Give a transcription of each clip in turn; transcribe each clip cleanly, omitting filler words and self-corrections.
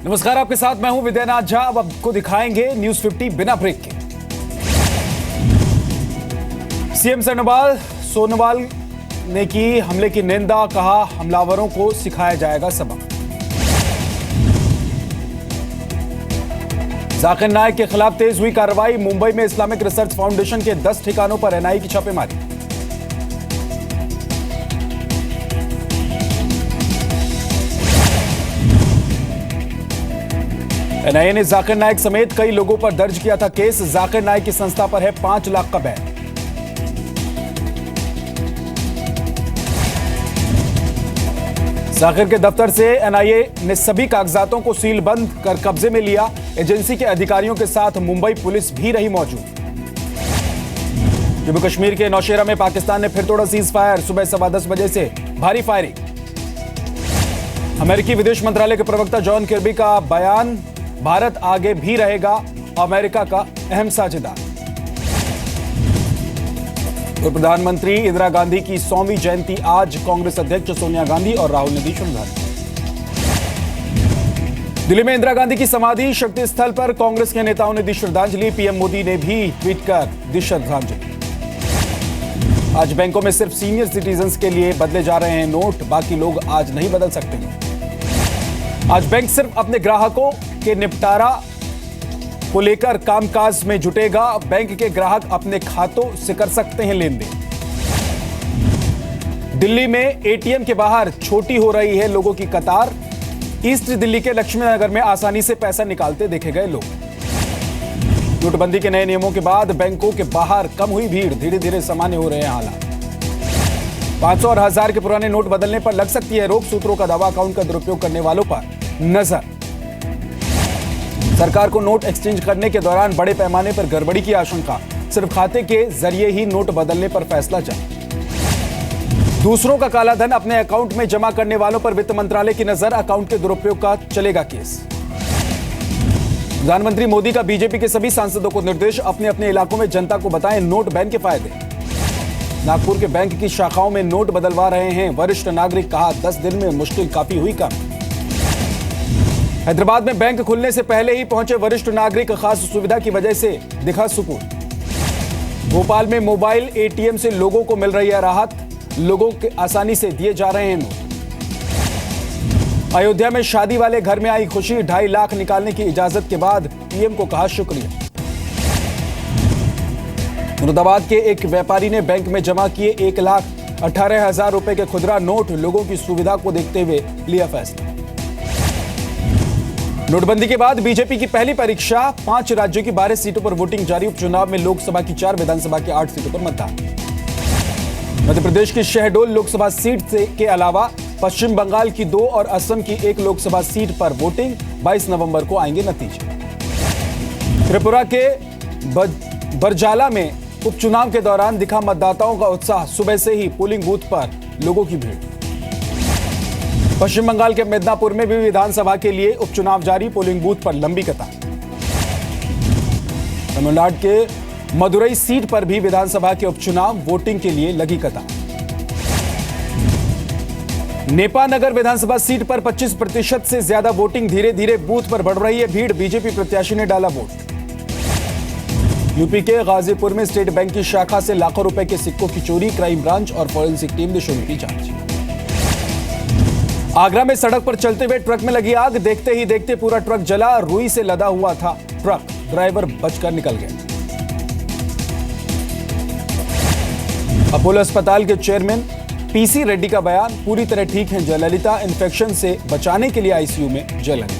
नमस्कार, आपके साथ मैं हूं विद्यानाथ झा। अब आपको दिखाएंगे न्यूज 50 बिना ब्रेक के। सीएम सोनोवाल ने की हमले की निंदा, कहा हमलावरों को सिखाया जाएगा सबक। जाकिर नाइक के खिलाफ तेज हुई कार्रवाई, मुंबई में इस्लामिक रिसर्च फाउंडेशन के 10 ठिकानों पर एनआईए की छापेमारी। एनआईए ने जाकिर नाइक समेत कई लोगों पर दर्ज किया था केस। जाकिर नाइक की संस्था पर है 5 लाख का बैन। जाकिर के दफ्तर से एनआईए ने सभी कागजातों को सीलबंद कर कब्जे में लिया। एजेंसी के अधिकारियों के साथ मुंबई पुलिस भी रही मौजूद। जम्मू कश्मीर के नौशेरा में पाकिस्तान ने फिर तोड़ा सीज फायर, सुबह 10:15 बजे से भारी फायरिंग। अमेरिकी विदेश मंत्रालय के प्रवक्ता जॉन किर्बी का बयान, भारत आगे भी रहेगा अमेरिका का अहम साझेदार। तो प्रधानमंत्री इंदिरा गांधी की 100वीं जयंती आज, कांग्रेस अध्यक्ष सोनिया गांधी और राहुल ने दी श्रद्धांजलि। दिल्ली में इंदिरा गांधी की समाधि शक्ति स्थल पर कांग्रेस के नेताओं ने दी श्रद्धांजलि। पीएम मोदी ने भी ट्वीट कर दी श्रद्धांजलि। आज बैंकों में सिर्फ सीनियर सिटीजन्स के लिए बदले जा रहे हैं नोट, बाकी लोग आज नहीं बदल सकते। आज बैंक सिर्फ अपने ग्राहकों के निपटारा को लेकर कामकाज में जुटेगा। बैंक के ग्राहक अपने खातों से कर सकते हैं लेन देन। दिल्ली में एटीएम के बाहर छोटी हो रही है लोगों की कतार। ईस्ट दिल्ली के लक्ष्मी नगर में आसानी से पैसा निकालते देखे गए लोग। नोटबंदी के नए नियमों के बाद बैंकों के बाहर कम हुई भीड़, धीरे धीरे सामान्य हो रहे हैं हालात। 500 और 1000 के पुराने नोट बदलने पर लग सकती है रोक, सूत्रों का दावा। अकाउंट का दुरुपयोग करने वालों पर नजर। सरकार को नोट एक्सचेंज करने के दौरान बड़े पैमाने पर गड़बड़ी की आशंका, सिर्फ खाते के जरिए ही नोट बदलने पर फैसला जारी। दूसरों का काला धन अपने अकाउंट में जमा करने वालों पर वित्त मंत्रालय की नजर, अकाउंट के दुरुपयोग का चलेगा केस। प्रधानमंत्री मोदी का बीजेपी के सभी सांसदों को निर्देश, अपने अपने इलाकों में जनता को बताएं नोट बैन के फायदे। नागपुर के बैंक की शाखाओं में नोट बदलवा रहे हैं वरिष्ठ नागरिक, कहा 10 दिन में मुश्किल काफी हुई कम। हैदराबाद में बैंक खुलने से पहले ही पहुंचे वरिष्ठ नागरिक, खास सुविधा की वजह से दिखा सुकून। भोपाल में मोबाइल एटीएम से लोगों को मिल रही है राहत, लोगों के आसानी से दिए जा रहे हैं नोट। अयोध्या में शादी वाले घर में आई खुशी, 2.5 लाख निकालने की इजाजत के बाद पीएम को कहा शुक्रिया। मुरादाबाद के एक व्यापारी ने बैंक में जमा किए 1,18,000 रुपए के खुदरा नोट, लोगों की सुविधा को देखते हुए लिया फैसला। नोटबंदी के बाद बीजेपी की पहली परीक्षा, 5 राज्यों की 12 सीटों पर वोटिंग जारी। उपचुनाव में लोकसभा की 4, विधानसभा की 8 सीटों पर मतदान। मध्य प्रदेश की शहडोल लोकसभा सीट के अलावा पश्चिम बंगाल की 2 और असम की 1 लोकसभा सीट पर वोटिंग, 22 नवंबर को आएंगे नतीजे। त्रिपुरा के बरजाला में उपचुनाव के दौरान दिखा मतदाताओं का उत्साह, सुबह से ही पोलिंग बूथ पर लोगों की भीड़। पश्चिम बंगाल के मिदनापुर में भी विधानसभा के लिए उपचुनाव जारी, पोलिंग बूथ पर लंबी कतार। तमिलनाडु के मदुरई सीट पर भी विधानसभा के उपचुनाव, वोटिंग के लिए लगी कतार। नेपानगर विधानसभा सीट पर 25% से ज्यादा वोटिंग, धीरे धीरे बूथ पर बढ़ रही है भीड़। बीजेपी प्रत्याशी ने डाला वोट। यूपी के गाजीपुर में स्टेट बैंक की शाखा से लाखों रुपए के सिक्कों की चोरी, क्राइम ब्रांच और फॉरेंसिक टीम ने शुरू की जांच। आगरा में सड़क पर चलते हुए ट्रक में लगी आग, देखते ही देखते पूरा ट्रक जला। रुई से लदा हुआ था ट्रक, ड्राइवर बचकर निकल गया। अपोलो अस्पताल के चेयरमैन पीसी रेड्डी का बयान, पूरी तरह ठीक हैं जयललिता, इन्फेक्शन से बचाने के लिए आईसीयू में जयललिता।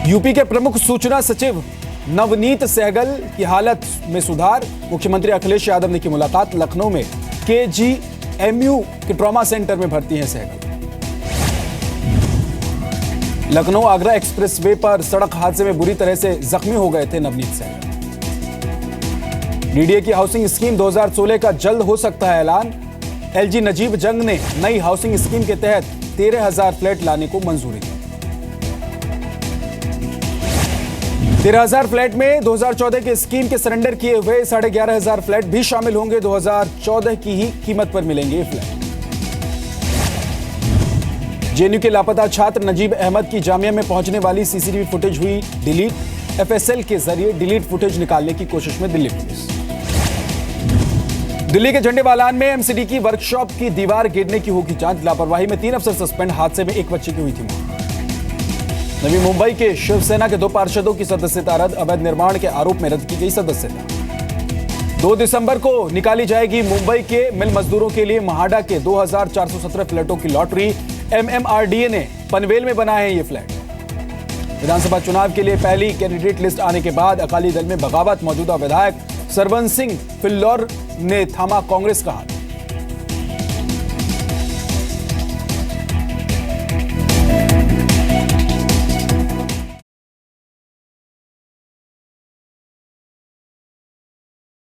यूपी के प्रमुख सूचना सचिव नवनीत सहगल की हालत में सुधार, मुख्यमंत्री अखिलेश यादव ने की मुलाकात। लखनऊ में केजीएमयू के ट्रॉमा सेंटर में भर्ती हैं सहगल। लखनऊ आगरा एक्सप्रेसवे पर सड़क हादसे में बुरी तरह से जख्मी हो गए थे नवनीत सहगल। डीडीए की हाउसिंग स्कीम 2016 का जल्द हो सकता है ऐलान। एलजी नजीब जंग ने नई हाउसिंग स्कीम के तहत 13,000 फ्लैट लाने को मंजूरी दी। 13,000 फ्लैट में 2014 के स्कीम के सरेंडर किए हुए 11,500 फ्लैट भी शामिल होंगे। 2014 की ही कीमत पर मिलेंगे ये फ्लैट। जेएनयू के लापता छात्र नजीब अहमद की जामिया में पहुंचने वाली सीसीटीवी फुटेज हुई डिलीट। एफएसएल के जरिए डिलीट फुटेज निकालने की कोशिश में दिल्ली पुलिस। दिल्ली के झंडेवालान में एमसीडी की वर्कशॉप की दीवार गिरने की होगी जांच। लापरवाही में 3 अफसर सस्पेंड। हादसे में एक बच्चे की हुई थी मौत। नवी मुंबई के शिवसेना के 2 पार्षदों की सदस्यता रद्द। अवैध निर्माण के आरोप में रद्द की गई सदस्यता। 2 दिसंबर को निकाली जाएगी मुंबई के मिल मजदूरों के लिए महाडा के 2417 फ्लैटों की लॉटरी। एमएमआरडीए ने पनवेल में बनाए हैं ये फ्लैट। विधानसभा चुनाव के लिए पहली कैंडिडेट लिस्ट आने के बाद अकाली दल में बगावत। मौजूदा विधायक सरवन सिंह फिल्लौर ने थामा कांग्रेस का हाथ।